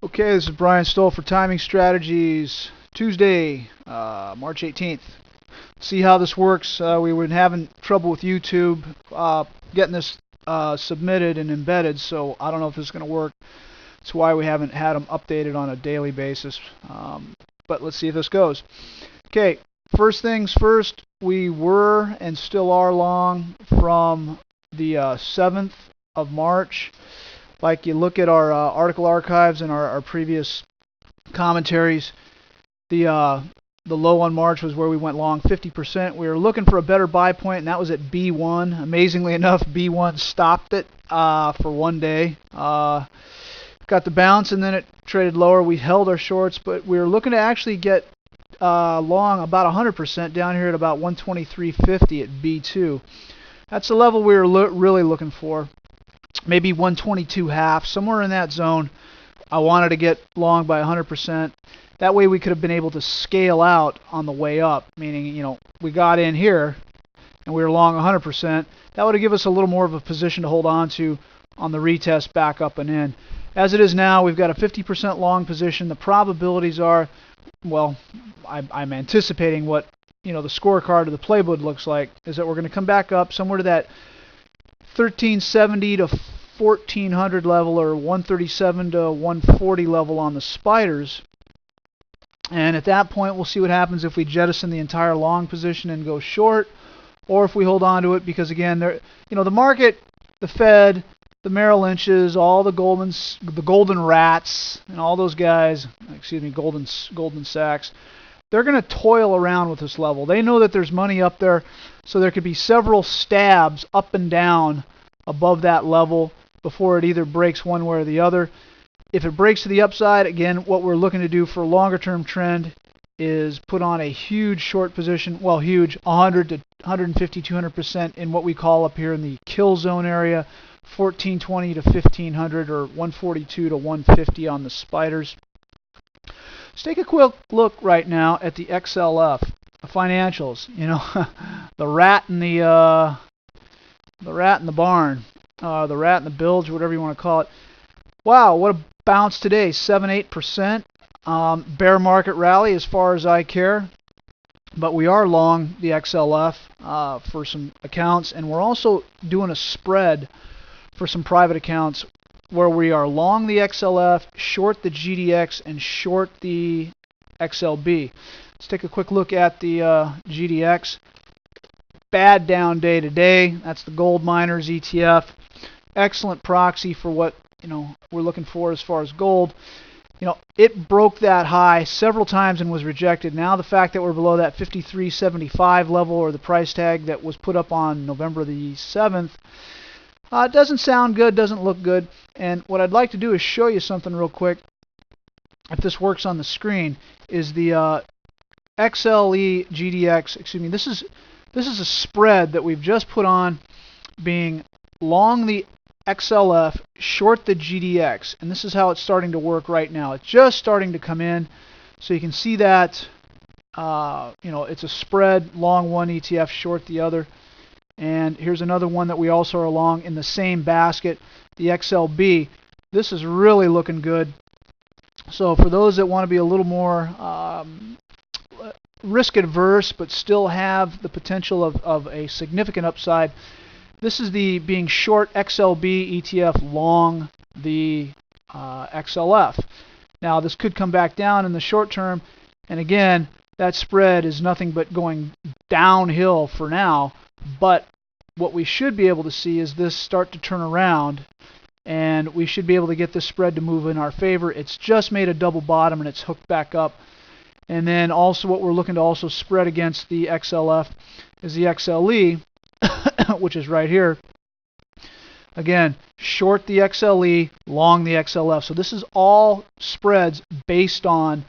Okay, this is Brian Stoll for Timing Strategies, Tuesday, March 18th. See how this works. We were having trouble with YouTube getting this submitted and embedded, so I don't know if this is going to work. That's why we haven't had them updated on a daily basis. But let's see if this goes. Okay, first things first, we were and still are long from the 7th of March. Like you look at our article archives and our previous commentaries, the low on March was where we went long 50%. We were looking for a better buy point, and that was at B1. Amazingly enough, B1 stopped it for one day. Got the bounce, and then it traded lower. We held our shorts, but we were looking to actually get long about 100% down here at about 123.50 at B2. That's the level we were really looking for. Maybe 122.5, somewhere in that zone. I wanted to get long by 100%. That way we could have been able to scale out on the way up, meaning, we got in here and we were long 100%. That would have given us a little more of a position to hold on to on the retest back up and in. As it is now, we've got a 50% long position. The probabilities are, well, I'm anticipating what, the scorecard of the playbook looks like, is that we're going to come back up somewhere to that 1370 to 1400 level, or 137 to 140 level on the spiders. And at that point, we'll see what happens if we jettison the entire long position and go short, or if we hold on to it, because again, the market, the Fed, the Merrill Lynches, all the golden rats, and all those guys, Goldman Sachs, they're going to toil around with this level. They know that there's money up there, so there could be several stabs up and down above that level before it either breaks one way or the other. If it breaks to the upside, again, what we're looking to do for a longer term trend is put on a huge short position, well, huge, 100 to 150, 200% in what we call up here in the kill zone area, 1420 to 1500, or 142 to 150 on the spiders. Let's take a quick look right now at the XLF, the financials. The rat in the barn, the rat in the bilge, whatever you want to call it. Wow, what a bounce today, 7-8%. Bear market rally as far as I care, but we are long the XLF for some accounts, and we're also doing a spread for some private accounts where we are long the XLF, short the GDX, and short the XLB. Let's take a quick look at the GDX. Bad down day today. That's the gold miners ETF. Excellent proxy for what we're looking for as far as gold. It broke that high several times and was rejected. Now the fact that we're below that 53.75 level, or the price tag that was put up on November the 7th, doesn't sound good, doesn't look good. And what I'd like to do is show you something real quick, if this works on the screen, is the XLE GDX. This is a spread that we've just put on, being long the XLF, short the GDX, and this is how it's starting to work right now. It's just starting to come in, so you can see that it's a spread, long one ETF, short the other. And here's another one that we also are long in the same basket, the XLB. This is really looking good. So for those that want to be a little more risk adverse but still have the potential of a significant upside, this is the being short XLB ETF, long the XLF. Now this could come back down in the short term, and again, that spread is nothing but going downhill for now. But what we should be able to see is this start to turn around, and we should be able to get this spread to move in our favor. It's just made a double bottom and it's hooked back up. And then also what we're looking to also spread against the XLF is the XLE, which is right here. Again, short the XLE, long the XLF. So this is all spreads based on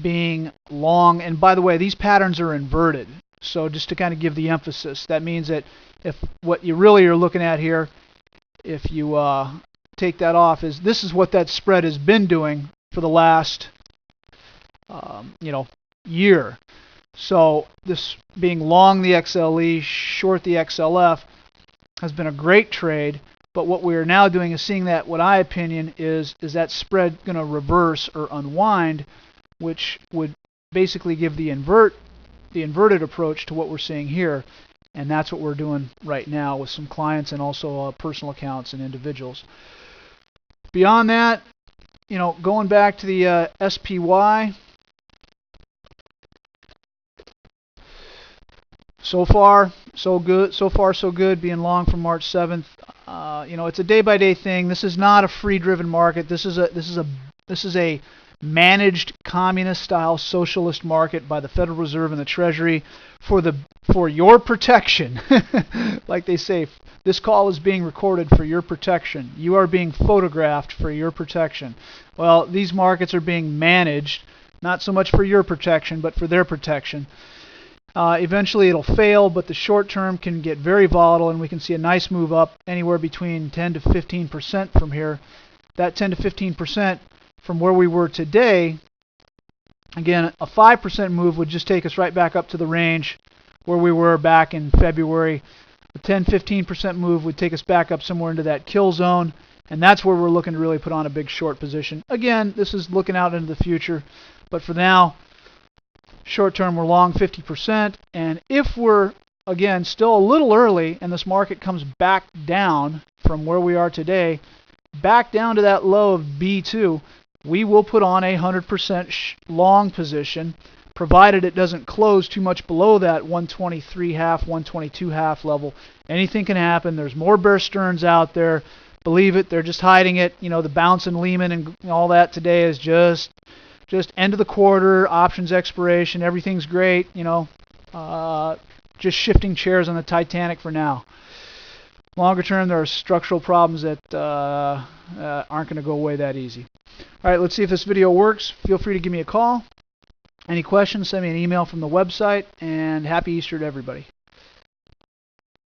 being long. And by the way, these patterns are inverted. So just to kind of give the emphasis, that means that if what you really are looking at here, if you take that off, is this is what that spread has been doing for the last year. So this being long the XLE, short the XLF has been a great trade. But what we're now doing is seeing that, what I opinion is that spread going to reverse or unwind, which would basically give the inverted approach to what we're seeing here. And that's what we're doing right now with some clients and also personal accounts and individuals. Beyond that, going back to the SPY, so far so good. So far so good, being long from March 7th. It's a day-by-day thing. This is not a free-driven market. This is a managed communist-style socialist market by the Federal Reserve and the Treasury for your protection. Like they say, this call is being recorded for your protection. You are being photographed for your protection. Well, these markets are being managed, not so much for your protection, but for their protection. Eventually it'll fail, but the short term can get very volatile, and we can see a nice move up anywhere between 10 to 15% from here. That 10 to 15% from where we were today, again, a 5% move would just take us right back up to the range where we were back in February. A 10-15% move would take us back up somewhere into that kill zone, and that's where we're looking to really put on a big short position. Again, this is looking out into the future, but for now, short term, we're long 50%, and if we're, again, still a little early and this market comes back down from where we are today, back down to that low of B2, we will put on a 100% long position, provided it doesn't close too much below that 123.5, 122.5 level. Anything can happen. There's more Bear Stearns out there. Believe it, they're just hiding it. The bounce in Lehman and all that today is just end of the quarter, options expiration, everything's great, just shifting chairs on the Titanic for now. Longer term, there are structural problems that aren't going to go away that easy. All right, let's see if this video works. Feel free to give me a call. Any questions, send me an email from the website, and happy Easter to everybody.